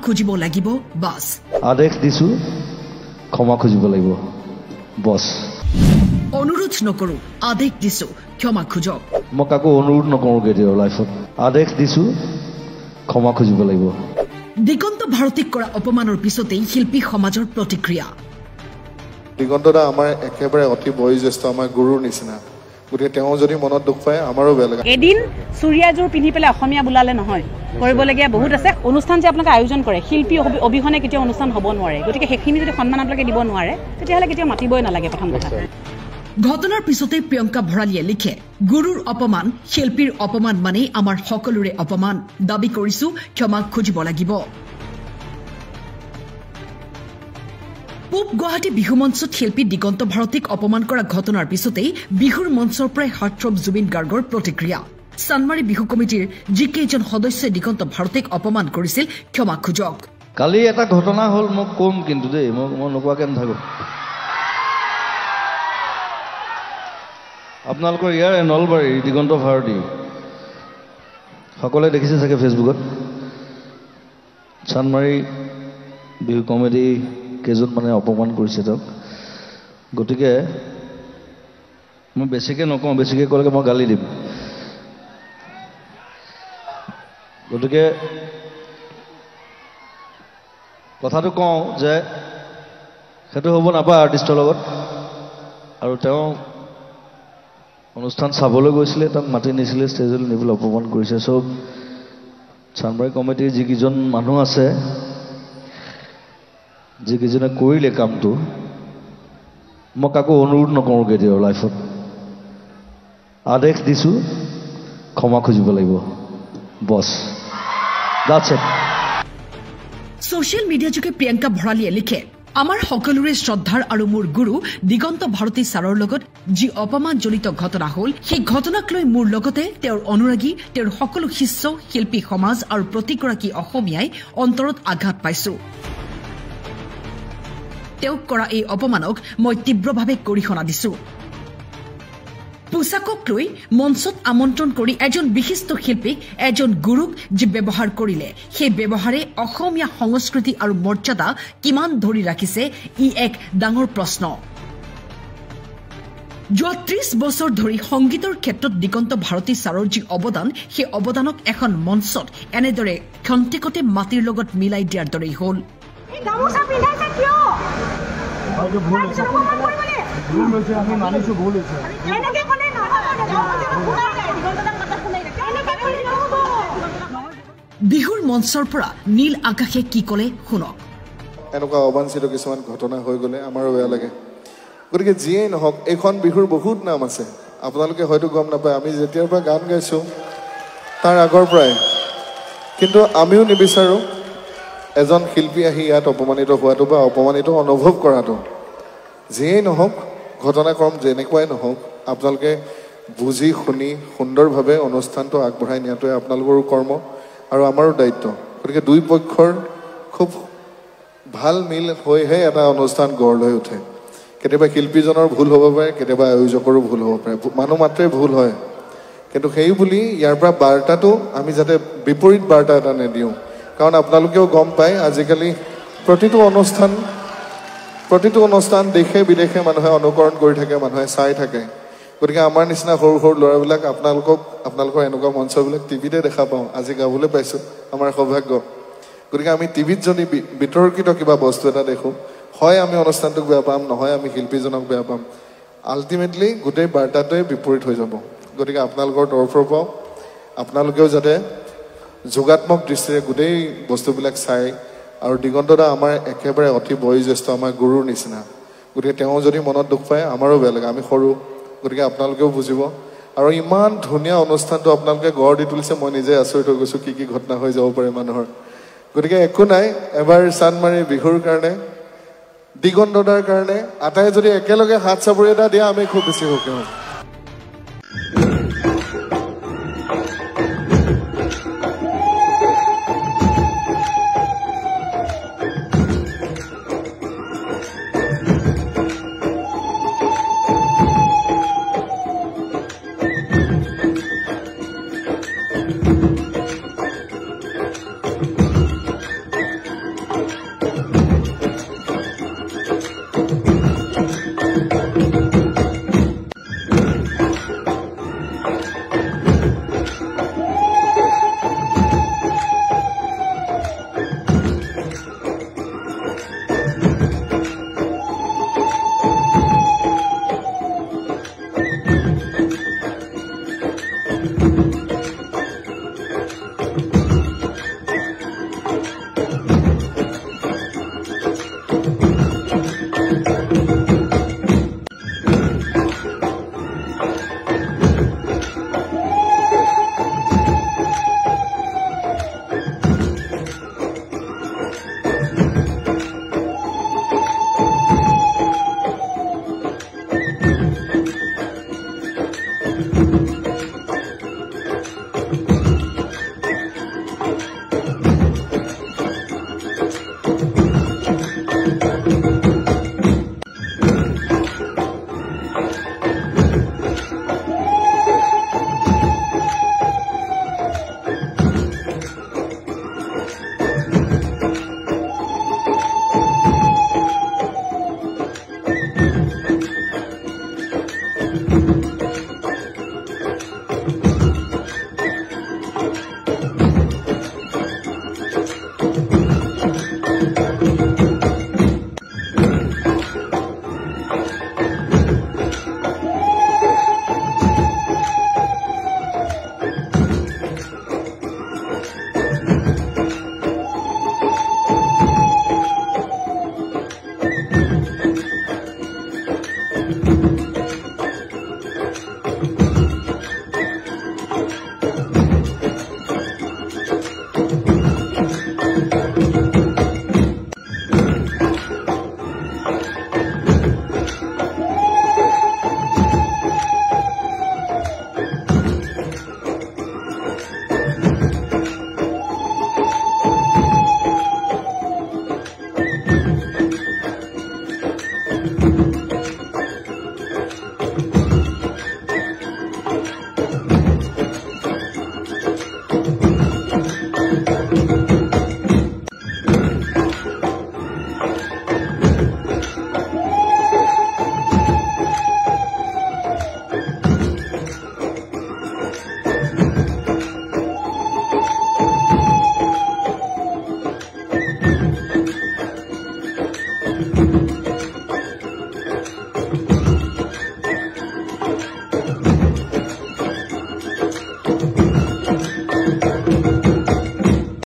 খুজিব লাগিব বাস আদেশ দিছো ক্ষমা খুজিব লাগিব বস অনুৰোধ নকৰো আদেশ দিছো ক্ষমা খুজক মই কাকো অনুৰোধ নকৰো কেতিয়াও লাইফত আদেশ দিছো ক্ষমা খুজিব লাগিব দিগন্ত ভাৰতীক কৰা অপমানৰ পিছতেই শিল্পী সমাজৰ প্ৰতিক্ৰিয়া দিগন্তদা আমাৰ একেবাৰে অতি বয়োজ্যেষ্ঠ আমাৰ গুৰুৰ নিচিনা গতিকে তেওঁ যদি মনত দুখ পায় আমাৰো বেয়া লাগে এদিন চুৰিয়াজোৰ পিন্ধি পেলাই অসমীয়া বুলালে নহয় কৰিবলগীয়া বহুত আছে অনুষ্ঠান যে আপোনালোকে আয়োজন কৰে শিল্পী অবিহনে কেতিয়াও অনুষ্ঠান হ'ব নোৱাৰে গতিকে সেইখিনি যদি সন্মান আপোনালোকে দিব নোৱাৰে তেতিয়াহ'লে কেতিয়াও মাতিবই নালাগে প্ৰথম কথা ঘটনাৰ পিছতে প্ৰিয়ংকা ভৰালীয়ে লিখে গুৰুৰ অপমান শিল্পীৰ অপমান মানেই আমাৰ সকলোৰে অপমান দাবী কৰিছো ক্ষমা খুজিব লাগিব পূব গুৱাহাটী বিহু মঞ্চত শিল্পী দিগন্ত ভাৰতীক অপমান কৰা ঘটনাৰ পিছতেই বিহুৰ মঞ্চৰ পৰাই হাৰ্টথ্ৰব জুবিন গাৰ্গৰ প্ৰতিক্ৰিয়া চানমাৰী বিহু কমিটিৰ যিকেইজন সদস্যই দিগন্ত ভাৰতীক অপমান কৰিছিল ক্ষমা খুজক কালি এটা ঘটনা হ'ল মই কম কিন্তু দেই মই নোকোৱাকৈ নাথাকো আপোনালোকৰ ইয়াৰ নলবাৰী দিগন্ত ভাৰতী সকলোৱে দেখিছে চাগে ফেচবুকত চানমাৰী বিহু কমিটি কেইজন মানে অপমান কৰিছে তেওঁক গতিকে মই বেছিকৈ নকওঁ বেছিকৈ ক'লে মই গালি দিম গতিকে কথাটো কওঁ যে সেইটো হ'ব নাপায় আৰ্টিষ্টৰ লগত আৰু তেওঁ অনুষ্ঠান চাবলৈ গৈছিলে তাক মাতি নিছিলে ষ্টেজলৈ নিবলৈ অপমান কৰিছে চব চানমাৰী কমিটিৰ যিকেইজন মানুহ আছে যিকেইজনে কৰিলে কামটো মই কাকো অনুৰোধ নকৰোঁ কেতিয়াও লাইফত আদেশ দিছো ক্ষমা খুজিব লাগিব বছ দ্যাটছ ইট ছ'চিয়েল মিডিয়াযোগে প্ৰিয়ংকা ভৰালীয়ে লিখে আমাৰ সকলোৰে শ্ৰদ্ধাৰ আৰু মোৰ গুৰু দিগন্ত ভাৰতী ছাৰৰ লগত যি অপমানজনিত ঘটনা হ'ল সেই ঘটনাক লৈ মোৰ লগতে তেওঁৰ অনুৰাগী তেওঁৰ সকলো শিষ্য শিল্পী সমাজ আৰু প্ৰতিগৰাকী অসমীয়াই অন্তৰত আঘাত পাইছো তেওঁক কৰা এই অপমানক মই তীব্ৰভাৱে গৰিহণা দিছো পোছাকক লৈ মঞ্চত আমন্ত্ৰণ কৰি এজন বিশিষ্ট শিল্পীক এজন গুৰুক যি ব্যৱহাৰ কৰিলে সেই ব্যৱহাৰে অসমীয়া সংস্কৃতি আৰু মৰ্যাদা কিমান ধৰি ৰাখিছে ই এক ডাঙৰ প্ৰশ্ন যোৱা 30 বছৰ ধৰি সংগীতৰ ক্ষেত্ৰত দিগন্ত ভাৰতী ছাৰৰ যি অৱদান সেই অৱদানক এখন মঞ্চত এনেদৰে ক্ষন্তেকতে মাটিৰ লগত মিলাই দিয়াৰ দৰেই হ'ল বিহুৰ মঞ্চৰ পৰা নীল আকাশে কি ক'লে শুনক এনেকুৱা অবাঞ্ছিত কিছুমান ঘটনা হৈ গ'লে আমাৰো বেয়া লাগে গতিকে যিয়েই নহওক এইখন বিহুৰ বহুত নাম আছে আপোনালোকে হয়তো গম নাপায় আমি যেতিয়াৰ পৰা গান গাইছোঁ তাৰ আগৰ পৰাই কিন্তু আমিও নিবিচাৰোঁ এজন শিল্পী আহি ইয়াত অপমানিত হোৱাটো বা অপমানিত অনুভৱ কৰাটো যিয়েই নহওক ঘটনাক্ৰম যেনেকুৱাই নহওক আপোনালোকে বুজি শুনি সুন্দৰভাৱে অনুষ্ঠানটো আগবঢ়াই নিয়াটোৱে আপোনালোকৰো কৰ্ম আৰু আমাৰো দায়িত্ব গতিকে দুই পক্ষৰ খুব ভাল মিল হৈহে এটা অনুষ্ঠান গঢ় লৈ উঠে কেতিয়াবা শিল্পীজনৰ ভুল হ'ব পাৰে কেতিয়াবা আয়োজকৰো ভুল হ'ব পাৰে মানুহ মাত্ৰেই ভুল হয় কিন্তু সেই বুলি ইয়াৰ পৰা বাৰ্তাটো আমি যাতে বিপৰীত বাৰ্তা এটা নিদিওঁ কাৰণ আপোনালোকেও গম পায় আজিকালি প্ৰতিটো অনুষ্ঠান দেশে বিদেশে মানুহে অনুকৰণ কৰি থাকে মানুহে চাই থাকে গতিকে আমাৰ নিচিনা সৰু সৰু ল'ৰাবিলাক আপোনালোকৰ এনেকুৱা মঞ্চবিলাক টিভিতে দেখা পাওঁ আজি গাবলৈ পাইছোঁ আমাৰ সৌভাগ্য গতিকে আমি টিভিত যদি বিতৰ্কিত কিবা বস্তু এটা দেখোঁ হয় আমি অনুষ্ঠানটোক বেয়া পাম নহয় আমি শিল্পীজনক বেয়া পাম আল্টিমেটলি গোটেই বাৰ্তাটোৱে বিপৰীত হৈ যাব গতিকে আপোনালোকৰ তৰফৰ পৰাও আপোনালোকেও যাতে যোগাত্মক দৃষ্টিৰে গোটেই বস্তুবিলাক চাই আৰু দিগন্তদা আমাৰ একেবাৰে অতি বয়োজ্যেষ্ঠ আমাৰ গুৰুৰ নিচিনা গতিকে তেওঁ যদি মনত দুখ পায় আমাৰো বেয়া লাগে আমি সৰু গতিকে আপোনালোকেও বুজিব আৰু ইমান ধুনীয়া অনুষ্ঠানটো আপোনালোকে গঢ় দি তুলিছে মই নিজে আচৰিত হৈ গৈছোঁ কি ঘটনা হৈ যাব পাৰে মানুহৰ গতিকে একো নাই এবাৰ চানমাৰী বিহুৰ কাৰণে দিগন্তদাৰ কাৰণে আটাই যদি একেলগে হাত চাপৰি এটা দিয়া আমি খুব বেছি সুখী হ'ম